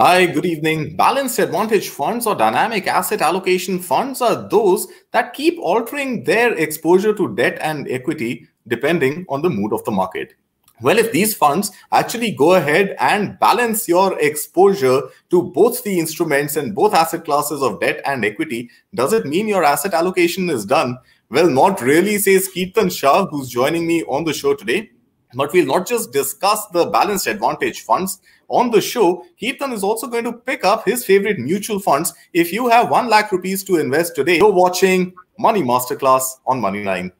Hi, good evening. Balanced advantage funds or dynamic asset allocation funds are those that keep altering their exposure to debt and equity depending on the mood of the market. Well, if these funds actually go ahead and balance your exposure to both the instruments and both asset classes of debt and equity, does it mean your asset allocation is done? Well, not really, says Kirtan Shah, who's joining me on the show today. But we'll not just discuss the balanced advantage funds. On the show, Kirtan is also going to pick up his favorite mutual funds. If you have 1 lakh rupees to invest today, you're watching Money Masterclass on Money 9.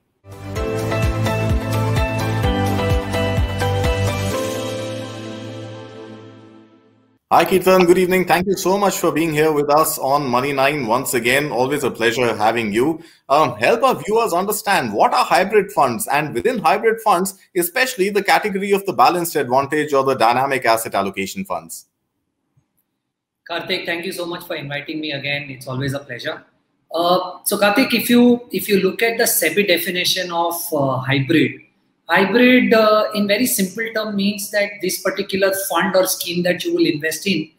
Hi, Kirtan. Good evening. Thank you so much for being here with us on Money 9 once again. Always a pleasure having you. Help our viewers understand what are hybrid funds, and within hybrid funds, especially the category of the balanced advantage or the dynamic asset allocation funds. Kartik, thank you so much for inviting me again. It's always a pleasure. So Kartik, if you look at the SEBI definition of hybrid in very simple term means that this particular fund or scheme that you will invest in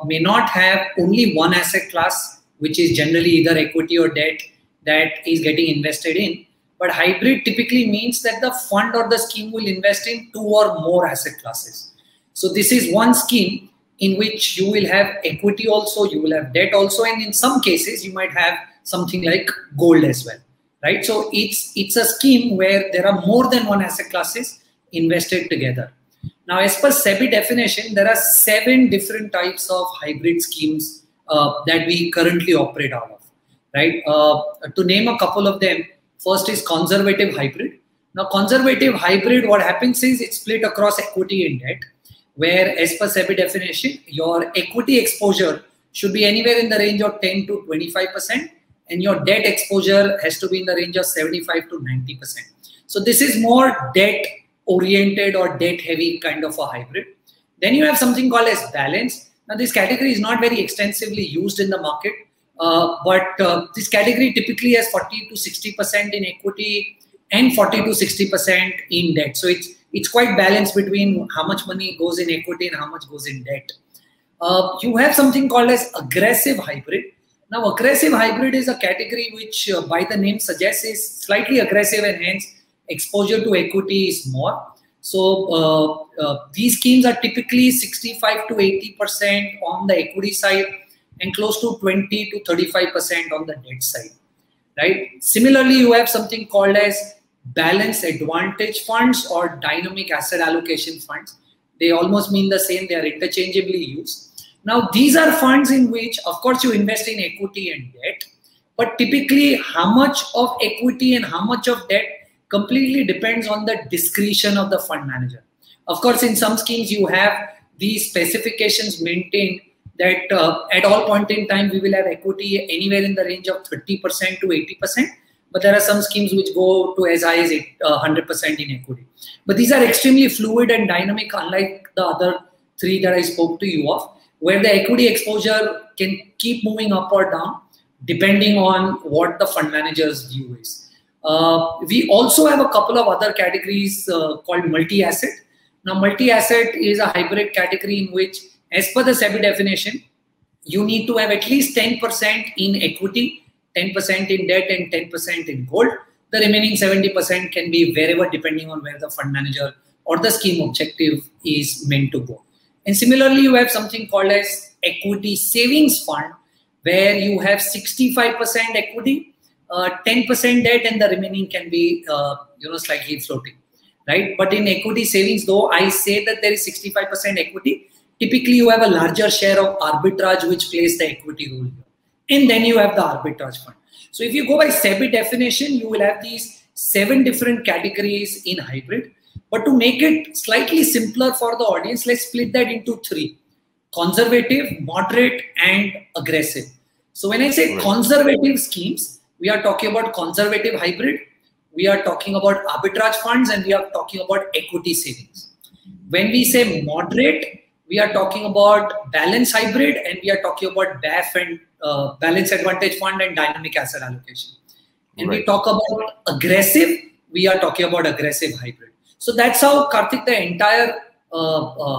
may not have only one asset class, which is generally either equity or debt that is getting invested in. But hybrid typically means that the fund or the scheme will invest in 2 or more asset classes. So this is one scheme in which you will have equity also, you will have debt also, and in some cases you might have something like gold as well. Right, so it's a scheme where there are more than one asset classes invested together. Now, as per SEBI definition, there are 7 different types of hybrid schemes that we currently operate out of. Right, to name a couple of them, first is conservative hybrid. Now, conservative hybrid, what happens is it's split across equity and debt, where as per SEBI definition, your equity exposure should be anywhere in the range of 10 to 25%. And your debt exposure has to be in the range of 75 to 90%. So this is more debt oriented or debt heavy kind of a hybrid. Then you have something called as balance. Now this category is not very extensively used in the market, but this category typically has 40 to 60% in equity and 40 to 60% in debt. So it's quite balanced between how much money goes in equity and how much goes in debt. You have something called as aggressive hybrid. Now, aggressive hybrid is a category which, by the name suggests, is slightly aggressive and hence exposure to equity is more. So, these schemes are typically 65 to 80% on the equity side and close to 20 to 35% on the debt side. Right? Similarly, you have something called as balanced advantage funds or dynamic asset allocation funds. They almost mean the same. They are interchangeably used. Now, these are funds in which, of course, you invest in equity and debt, but typically how much of equity and how much of debt completely depends on the discretion of the fund manager. Of course, in some schemes, you have these specifications maintained that at all point in time, we will have equity anywhere in the range of 30% to 80%, but there are some schemes which go to as high as 100% in equity. But these are extremely fluid and dynamic, unlike the other 3 that I spoke to you of, where the equity exposure can keep moving up or down depending on what the fund manager's view is. We also have a couple of other categories called multi-asset. Now, multi-asset is a hybrid category in which, as per the SEBI definition, you need to have at least 10% in equity, 10% in debt, and 10% in gold. The remaining 70% can be wherever, depending on where the fund manager or the scheme objective is meant to go. And similarly, you have something called as equity savings fund, where you have 65% equity, 10% debt, and the remaining can be slightly floating, right? But in equity savings, though I say that there is 65% equity, typically you have a larger share of arbitrage which plays the equity role here. And then you have the arbitrage fund. So if you go by SEBI definition, you will have these 7 different categories in hybrid. But to make it slightly simpler for the audience, let's split that into 3: conservative, moderate, and aggressive. So when I say conservative schemes, we are talking about conservative hybrid, we are talking about arbitrage funds, and we are talking about equity savings. When we say moderate, we are talking about balanced hybrid, and we are talking about BAF and balanced advantage fund and dynamic asset allocation. And we talk about aggressive, we are talking about aggressive hybrid. So that's how, Kartik, the entire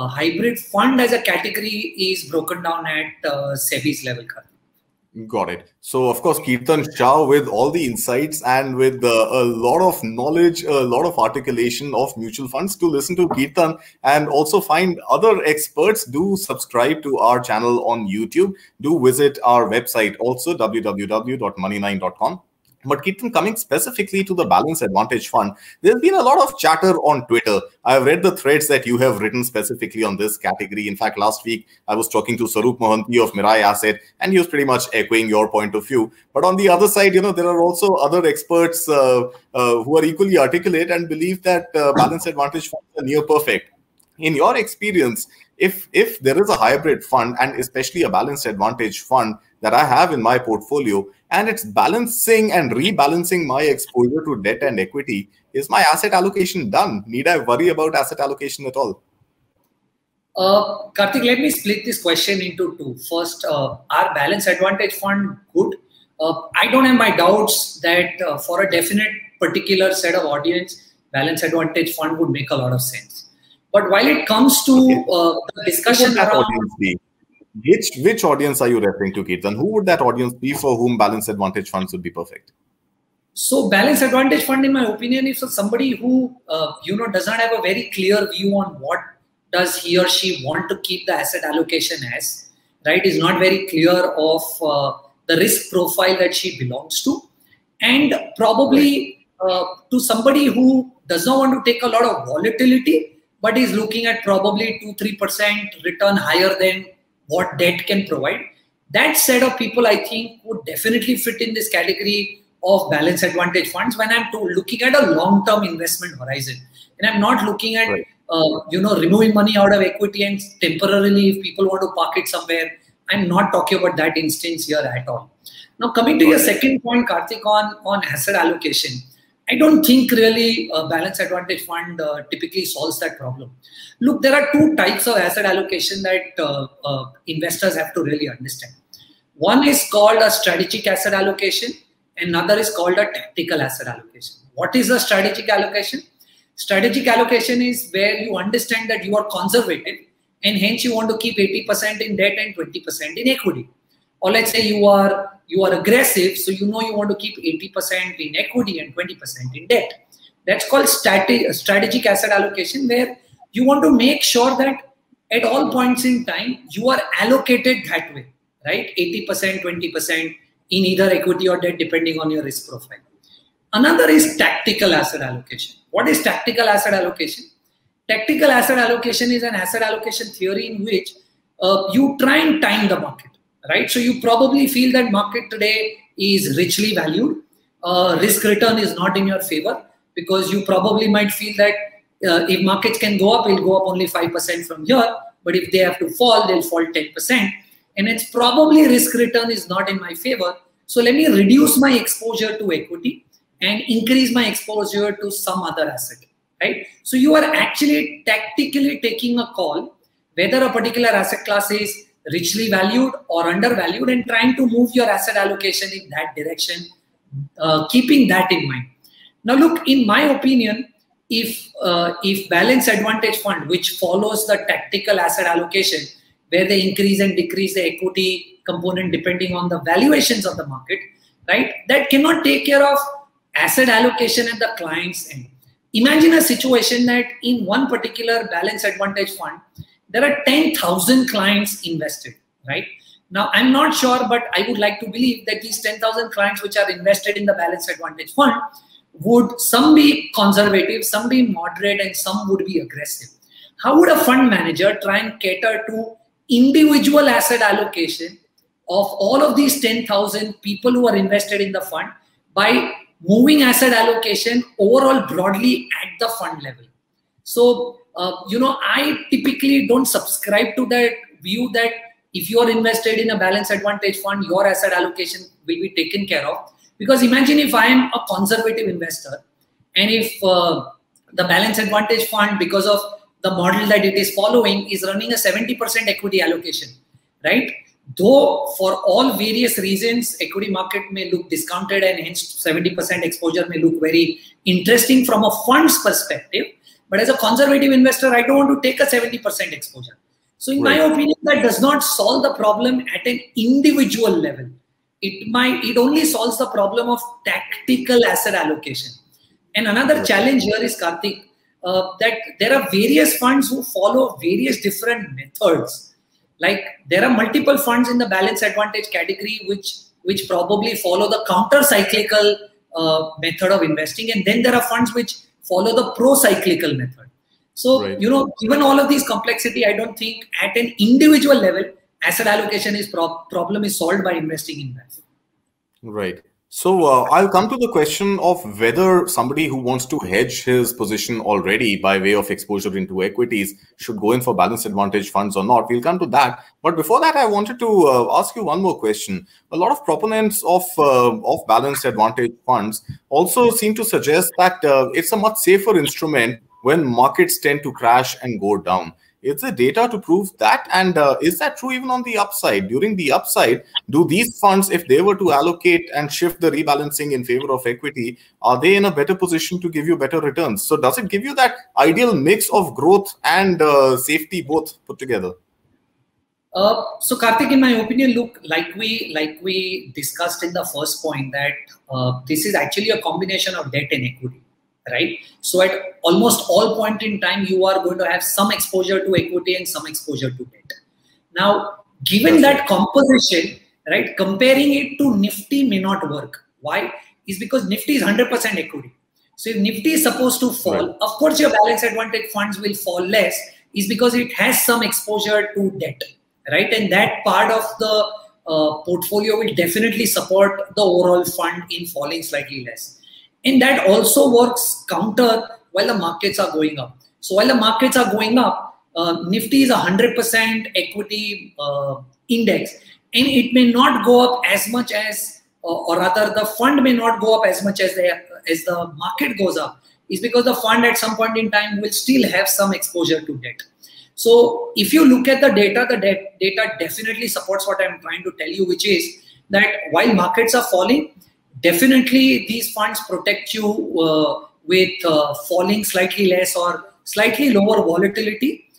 hybrid fund as a category is broken down at SEBI's level, Kartik. Got it. So, of course, Kirtan Shah, with all the insights and with a lot of knowledge, a lot of articulation of mutual funds, to listen to Kirtan and also find other experts, do subscribe to our channel on YouTube. Do visit our website also, www.money9.com. But Kirtan, coming specifically to the Balanced Advantage Fund, there's been a lot of chatter on Twitter. I've read the threads that you have written specifically on this category. In fact, last week, I was talking to Sarup Mohanty of Mirai Asset, and he was pretty much echoing your point of view. But on the other side, there are also other experts who are equally articulate and believe that Balanced Advantage funds are near perfect. In your experience, if there is a hybrid fund, and especially a Balanced Advantage fund that I have in my portfolio, and it's balancing and rebalancing my exposure to debt and equity, is my asset allocation done? Need I worry about asset allocation at all? Kartik, let me split this question into two. First, are Balanced Advantage Fund good? I don't have my doubts that for a definite particular set of audience, Balanced Advantage Fund would make a lot of sense. But while it comes to the discussion around... Which audience are you referring to, Kirtan? Who would that audience be for whom Balanced Advantage funds would be perfect? So Balanced Advantage Fund, in my opinion, is for somebody who does not have a very clear view on what does he or she want to keep the asset allocation as, right? Is not very clear of the risk profile that she belongs to, and probably to somebody who does not want to take a lot of volatility, but is looking at probably 2-3% return higher than what debt can provide. That set of people, I think, would definitely fit in this category of Balanced Advantage funds when I'm looking at a long-term investment horizon. And I'm not looking at, removing money out of equity and temporarily, if people want to park it somewhere, I'm not talking about that instance here at all. Now, coming to your second point, Kartik, on asset allocation, I don't think really a Balanced Advantage fund typically solves that problem. Look, there are two types of asset allocation that investors have to really understand. One is called a strategic asset allocation, and another is called a tactical asset allocation. What is a strategic allocation? Strategic allocation is where you understand that you are conservative and hence you want to keep 80% in debt and 20% in equity. Or let's say you are aggressive, so you want to keep 80% in equity and 20% in debt. That's called strategic asset allocation, where you want to make sure that at all points in time, you are allocated that way, right? 80%, 20% in either equity or debt, depending on your risk profile. Another is tactical asset allocation. What is tactical asset allocation? Tactical asset allocation is an asset allocation theory in which you try and time the market, right? So you probably feel that market today is richly valued. Risk return is not in your favor, because you probably might feel that if markets can go up, it'll go up only 5% from here. But if they have to fall, they'll fall 10%. And it's probably risk return is not in my favor. So let me reduce my exposure to equity and increase my exposure to some other asset, right? So you are actually tactically taking a call whether a particular asset class is richly valued or undervalued and trying to move your asset allocation in that direction, keeping that in mind. Now look, in my opinion, if Balanced Advantage Fund, which follows the tactical asset allocation, where they increase and decrease the equity component depending on the valuations of the market, right? That cannot take care of asset allocation at the client's end. Imagine a situation that in one particular Balanced Advantage Fund, there are 10,000 clients invested, right? Now, I'm not sure, but I would like to believe that these 10,000 clients which are invested in the Balanced Advantage Fund would some be conservative, some be moderate, and some would be aggressive. How would a fund manager try and cater to individual asset allocation of all of these 10,000 people who are invested in the fund by moving asset allocation overall broadly at the fund level? So, I typically don't subscribe to that view that if you are invested in a Balanced Advantage Fund, your asset allocation will be taken care of. Because imagine if I am a conservative investor and if the Balanced Advantage Fund, because of the model that it is following, is running a 70% equity allocation, right? Though for all various reasons, equity market may look discounted and hence 70% exposure may look very interesting from a fund's perspective. But as a conservative investor, I don't want to take a 70% exposure. So in my opinion, that does not solve the problem at an individual level. It only solves the problem of tactical asset allocation. And another challenge here is, Kartik, that there are various funds who follow various different methods. Like there are multiple funds in the balance advantage category which probably follow the counter-cyclical method of investing, and then there are funds which follow the pro-cyclical method. So, given all of these complexity, I don't think at an individual level, asset allocation problem is solved by investing in that. Right. So I'll come to the question of whether somebody who wants to hedge his position already by way of exposure into equities should go in for balanced advantage funds or not. We'll come to that. But before that, I wanted to ask you one more question. A lot of proponents of balanced advantage funds also seem to suggest that it's a much safer instrument when markets tend to crash and go down. Is there data to prove that? And is that true even on the upside? During the upside, do these funds, if they were to allocate and shift the rebalancing in favor of equity, are they in a better position to give you better returns? So does it give you that ideal mix of growth and safety both put together? So Kartik, in my opinion, look, like we discussed in the first point, that this is actually a combination of debt and equity. Right. So at almost all point in time, you are going to have some exposure to equity and some exposure to debt. Now, given that composition, right, comparing it to Nifty may not work. Why? Is because Nifty is 100% equity. So if Nifty is supposed to fall, of course your balance advantage funds will fall less, is because it has some exposure to debt, right? And that part of the portfolio will definitely support the overall fund in falling slightly less. And that also works counter while the markets are going up. So while the markets are going up, Nifty is 100% equity index, and it may not go up as much as, or rather the fund may not go up as much as the market goes up, is because the fund at some point in time will still have some exposure to debt. So if you look at the data definitely supports what I'm trying to tell you, which is that while markets are falling, definitely these funds protect you with falling slightly less or slightly lower volatility.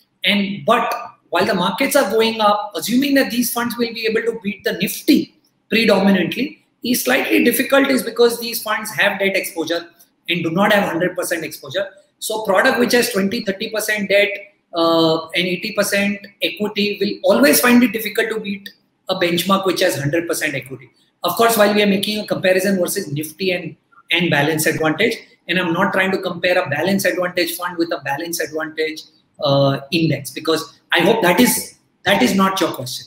But while the markets are going up, assuming that these funds will be able to beat the Nifty predominantly is slightly difficult, is because these funds have debt exposure and do not have 100% exposure. So product which has 20-30% debt and 80% equity will always find it difficult to beat a benchmark which has 100% equity. Of course, while we are making a comparison versus Nifty and balance advantage, and I'm not trying to compare a balance advantage fund with a balance advantage index, because I hope that is not your question.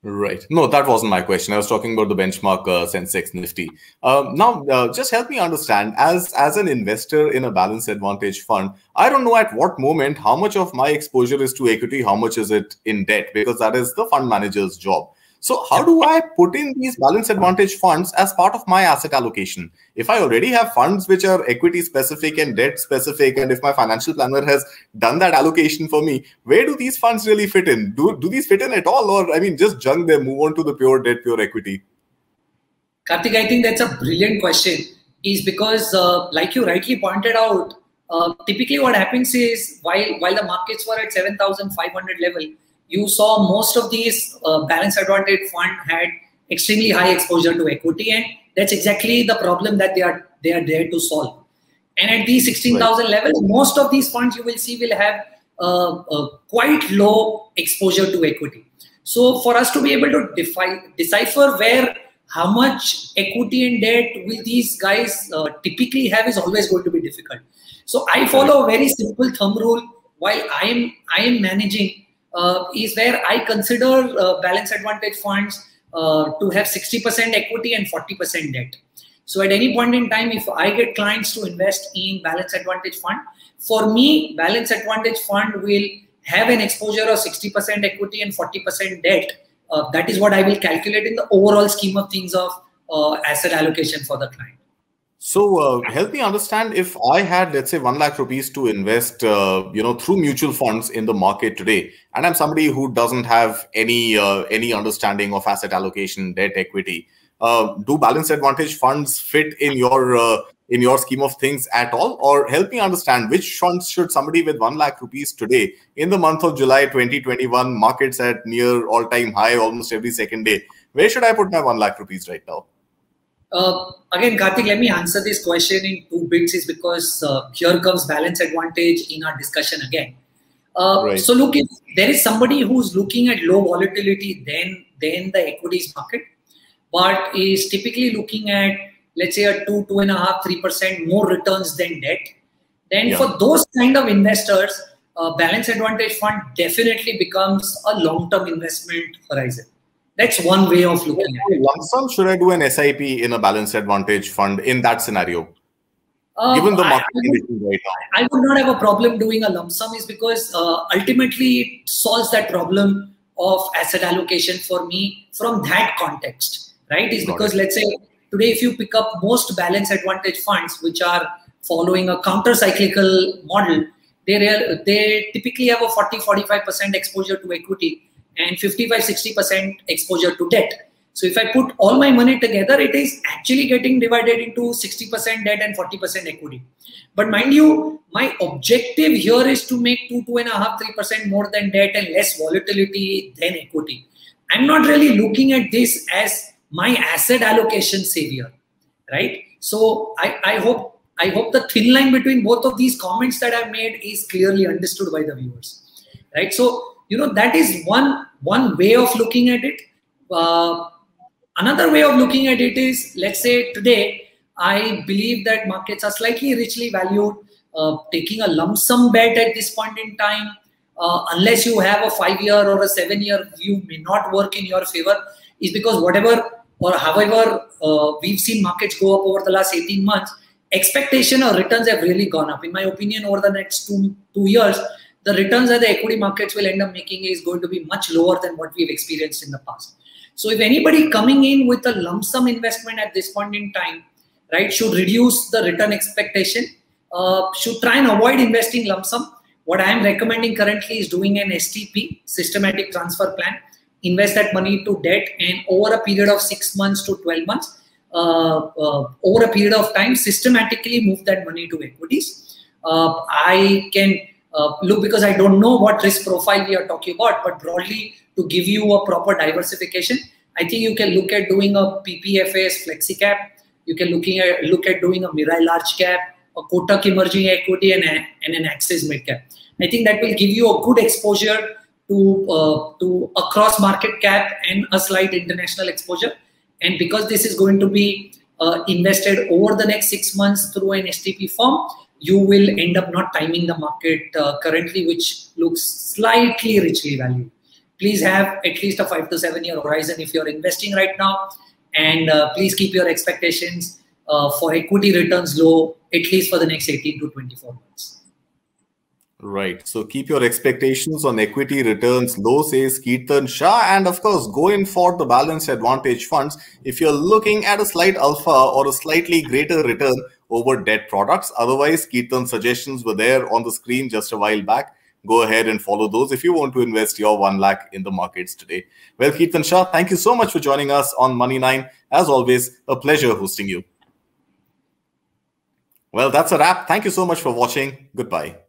Right. No, that wasn't my question. I was talking about the benchmark Sensex Nifty. Now, just help me understand, as an investor in a balance advantage fund, I don't know at what moment how much of my exposure is to equity, how much is it in debt, because that is the fund manager's job. So how do I put in these balance advantage funds as part of my asset allocation? If I already have funds which are equity specific and debt specific, and if my financial planner has done that allocation for me, where do these funds really fit in? Do these fit in at all? Or, I mean, just junk them, move on to the pure debt, pure equity? Kartik, I think that's a brilliant question, is because like you rightly pointed out, typically what happens is while the markets were at 7,500 level, you saw most of these balance advantage fund had extremely high exposure to equity, and that's exactly the problem that they are there to solve. And at these 16,000 levels, most of these funds you will see will have quite low exposure to equity. So for us to be able to decipher how much equity and debt will these guys typically have is always going to be difficult. So I follow a very simple thumb rule while I am managing. Is where I consider balance advantage funds to have 60% equity and 40% debt. So at any point in time, if I get clients to invest in balance advantage fund, for me, balance advantage fund will have an exposure of 60% equity and 40% debt. That is what I will calculate in the overall scheme of things of asset allocation for the client. So help me understand, if I had, let's say, 1 lakh rupees to invest, through mutual funds in the market today, and I'm somebody who doesn't have any understanding of asset allocation, debt, equity. Do balance advantage funds fit in your in your scheme of things at all? Or help me understand, which funds should somebody with 1 lakh rupees today in the month of July 2021, markets at near all-time high almost every second day, where should I put my 1 lakh rupees right now? Again, Kartik, let me answer this question in 2 bits, is because here comes balance advantage in our discussion again. Right. So look, if there is somebody who's looking at low volatility than the equities market, but is typically looking at, let's say, a 2, 2.5%, 3% more returns than debt, then for those kind of investors, balance advantage fund definitely becomes a long-term investment horizon. That's one way of looking at it. Lump sum, should I do an SIP in a balanced advantage fund in that scenario? Given the market conditions right now, I would not have a problem doing a lump sum, is because ultimately it solves that problem of asset allocation for me from that context, right? Is because, let's say, today if you pick up most balance advantage funds which are following a counter-cyclical model, they typically have a 40-45% exposure to equity and 55-60% exposure to debt. So if I put all my money together, it is actually getting divided into 60% debt and 40% equity. But mind you, my objective here is to make 2, 2.5%, 3% more than debt and less volatility than equity. I'm not really looking at this as my asset allocation savior, right? So I hope the thin line between both of these comments that I've made is clearly understood by the viewers, right? So, that is one way of looking at it. Another way of looking at it is, let's say today, I believe that markets are slightly richly valued. Taking a lump sum bet at this point in time, unless you have a 5-year or a 7-year view, may not work in your favor, is because however we've seen markets go up over the last 18 months, expectation or returns have really gone up. In my opinion, over the next two years, the returns that the equity markets will end up making is going to be much lower than what we've experienced in the past. So if anybody coming in with a lump sum investment at this point in time, right, should reduce the return expectation, should try and avoid investing lump sum. What I am recommending currently is doing an STP, systematic transfer plan, invest that money to debt, and over a period of 6 months to 12 months, over a period of time, systematically move that money to equities. I can look, because I don't know what risk profile we are talking about, but broadly, to give you a proper diversification, I think you can look at doing a PPFAS flexi cap. You can look at doing a Mirai large cap, a Kotak emerging equity, and an Axis mid cap. I think that will give you a good exposure to across market cap and a slight international exposure. And because this is going to be invested over the next 6 months through an STP form, you will end up not timing the market currently, which looks slightly richly valued. Please have at least a 5 to 7 year horizon if you're investing right now, and please keep your expectations for equity returns low, at least for the next 18 to 24 months. Right. So keep your expectations on equity returns low, says Kirtan Shah. And of course, go in for the balanced advantage funds if you're looking at a slight alpha or a slightly greater return over debt products. Otherwise, Kirtan's suggestions were there on the screen just a while back. Go ahead and follow those if you want to invest your 1 lakh in the markets today. Well, Kirtan Shah, thank you so much for joining us on Money9. As always, a pleasure hosting you. Well, that's a wrap. Thank you so much for watching. Goodbye.